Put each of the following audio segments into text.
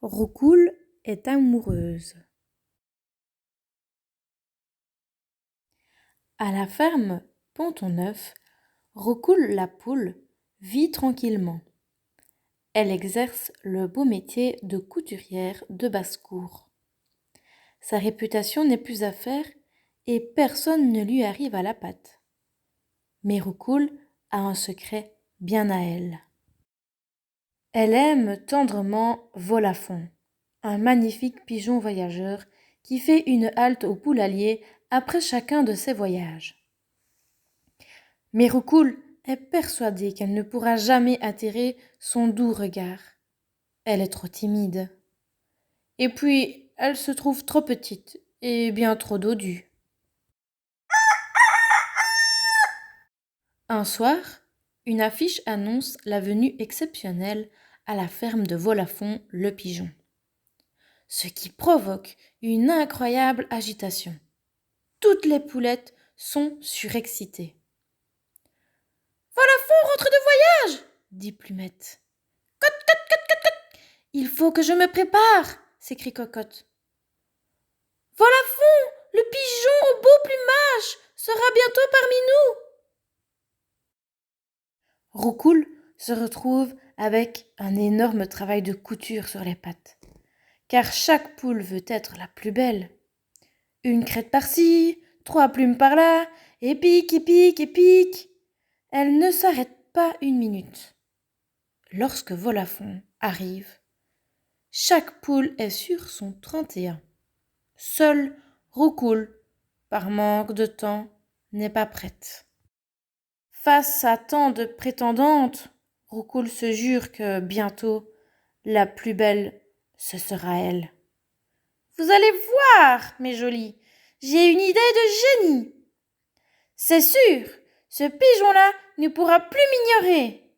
Roucoule est amoureuse. À la ferme Pont-on-Neuf, Roucoule la poule vit tranquillement. Elle exerce le beau métier de couturière de basse-cour. Sa réputation n'est plus à faire et personne ne lui arrive à la patte. Mais Roucoule a un secret bien à elle. Elle aime tendrement Volafon, un magnifique pigeon voyageur qui fait une halte au poulailler après chacun de ses voyages. Mais Roucoule est persuadée qu'elle ne pourra jamais attirer son doux regard. Elle est trop timide. Et puis, elle se trouve trop petite et bien trop dodue. Un soir, une affiche annonce la venue exceptionnelle à la ferme de Volafon le pigeon, ce qui provoque une incroyable agitation. Toutes les poulettes sont surexcitées. Volafon rentre de voyage, dit Plumette. Cotte, cotte, cotte, cotte, cotte. Il faut que je me prépare, s'écrie Cocotte. Volafon, le pigeon au beau plumage, sera bientôt parmi nous. Roucoule se retrouve avec un énorme travail de couture sur les pattes, car chaque poule veut être la plus belle. Une crête par-ci, 3 plumes par-là, et pique, et pique, et pique. Elle ne s'arrête pas une minute. Lorsque Volafon arrive, chaque poule est sur son 31. Seule Roucoule, par manque de temps, n'est pas prête. Face à tant de prétendantes, Roucoule se jure que bientôt, la plus belle, ce sera elle. Vous allez voir, mes jolies, j'ai une idée de génie. C'est sûr, ce pigeon-là ne pourra plus m'ignorer.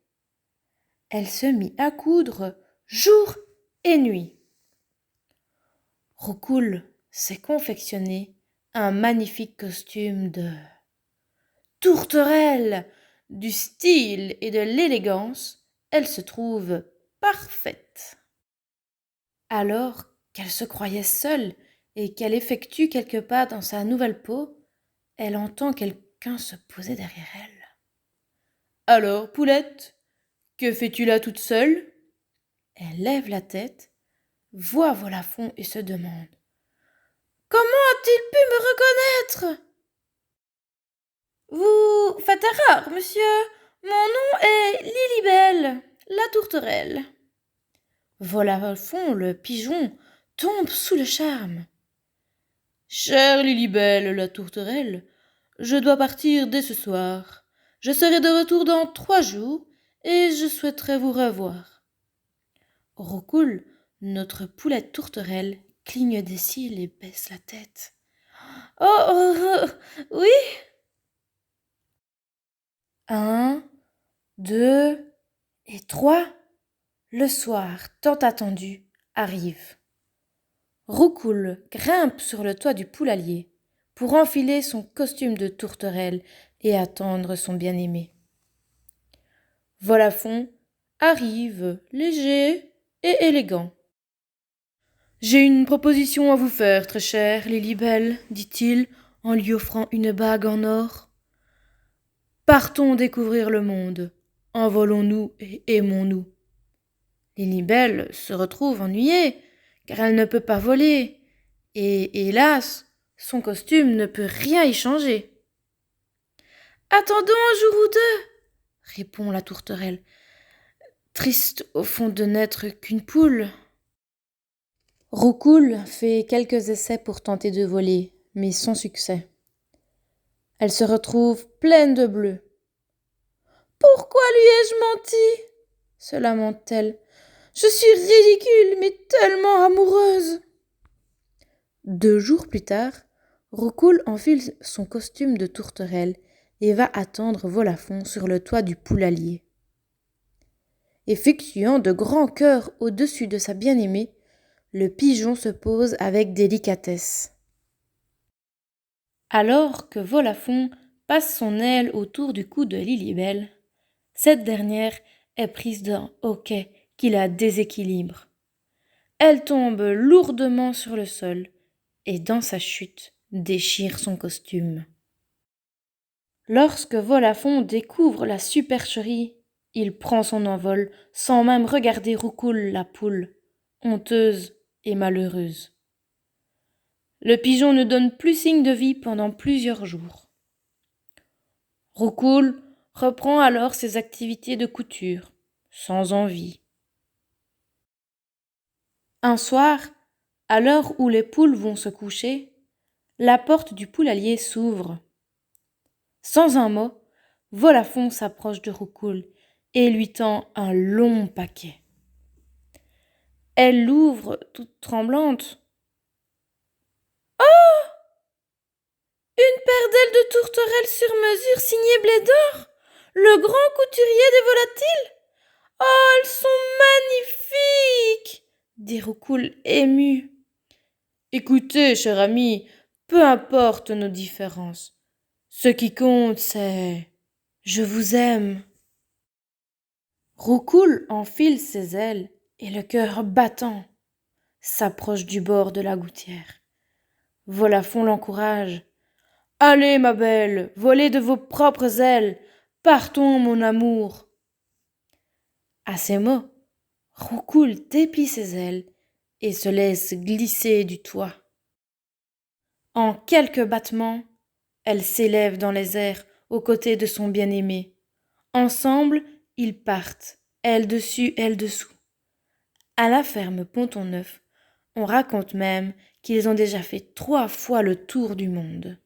Elle se mit à coudre jour et nuit. Roucoule s'est confectionné un magnifique costume de tourterelle. Du style et de l'élégance, elle se trouve parfaite. Alors qu'elle se croyait seule et qu'elle effectue quelques pas dans sa nouvelle peau, elle entend quelqu'un se poser derrière elle. Alors, Poulette, que fais-tu là toute seule? Elle lève la tête, voit Volafon et se demande: comment a-t-il pu me reconnaître? Vous faites erreur, monsieur. Mon nom est Lilibelle, la tourterelle. Volafon, le pigeon, tombe sous le charme. Chère Lilibelle, la tourterelle, je dois partir dès ce soir. Je serai de retour dans 3 jours et je souhaiterais vous revoir. Roucoule, notre poulette tourterelle, cligne des cils et baisse la tête. Oh, oui. 1, 2 et 3. Le soir, tant attendu, arrive. Roucoule grimpe sur le toit du poulailler pour enfiler son costume de tourterelle et attendre son bien-aimé. Volafon arrive, léger et élégant. J'ai une proposition à vous faire, très chère Lilibelle, dit-il en lui offrant une bague en or. Partons découvrir le monde, envolons-nous et aimons-nous. Lilibelle se retrouve ennuyée, car elle ne peut pas voler, et hélas, son costume ne peut rien y changer. Attendons un jour ou deux, répond la tourterelle, triste au fond de n'être qu'une poule. Roucoule fait quelques essais pour tenter de voler, mais sans succès. Elle se retrouve pleine de bleu. Pourquoi lui ai-je menti? Se lamente-t-elle. Je suis ridicule, mais tellement amoureuse. 2 jours plus tard, Roucoule enfile son costume de tourterelle et va attendre Volafon sur le toit du poulailler. Effectuant de grands cœurs au-dessus de sa bien-aimée, le pigeon se pose avec délicatesse. Alors que Volafon passe son aile autour du cou de Lilibelle, cette dernière est prise d'un hoquet qui la déséquilibre. elle tombe lourdement sur le sol et dans sa chute déchire son costume. Lorsque Volafon découvre la supercherie, il prend son envol sans même regarder Roucoule la poule, honteuse et malheureuse. Le pigeon ne donne plus signe de vie pendant plusieurs jours. Roucoule reprend alors ses activités de couture, sans envie. Un soir, à l'heure où les poules vont se coucher, la porte du poulailler s'ouvre. Sans un mot, Volafon s'approche de Roucoule et lui tend un long paquet. Elle l'ouvre toute tremblante. Une paire d'ailes de tourterelle sur mesure signée Blédor, le grand couturier des volatiles. Oh, elles sont magnifiques, dit Roucoule ému. Écoutez, cher ami, peu importe nos différences. Ce qui compte, c'est je vous aime. Roucoule enfile ses ailes et le cœur battant s'approche du bord de la gouttière. Volafon l'encourage. Allez, ma belle, volez de vos propres ailes. Partons, mon amour. À ces mots, Roucoule déplie ses ailes et se laisse glisser du toit. En quelques battements, elle s'élève dans les airs aux côtés de son bien-aimé. Ensemble, ils partent, elle dessus, elle dessous. À la ferme Ponton-Neuf, on raconte même qu'ils ont déjà fait 3 fois le tour du monde.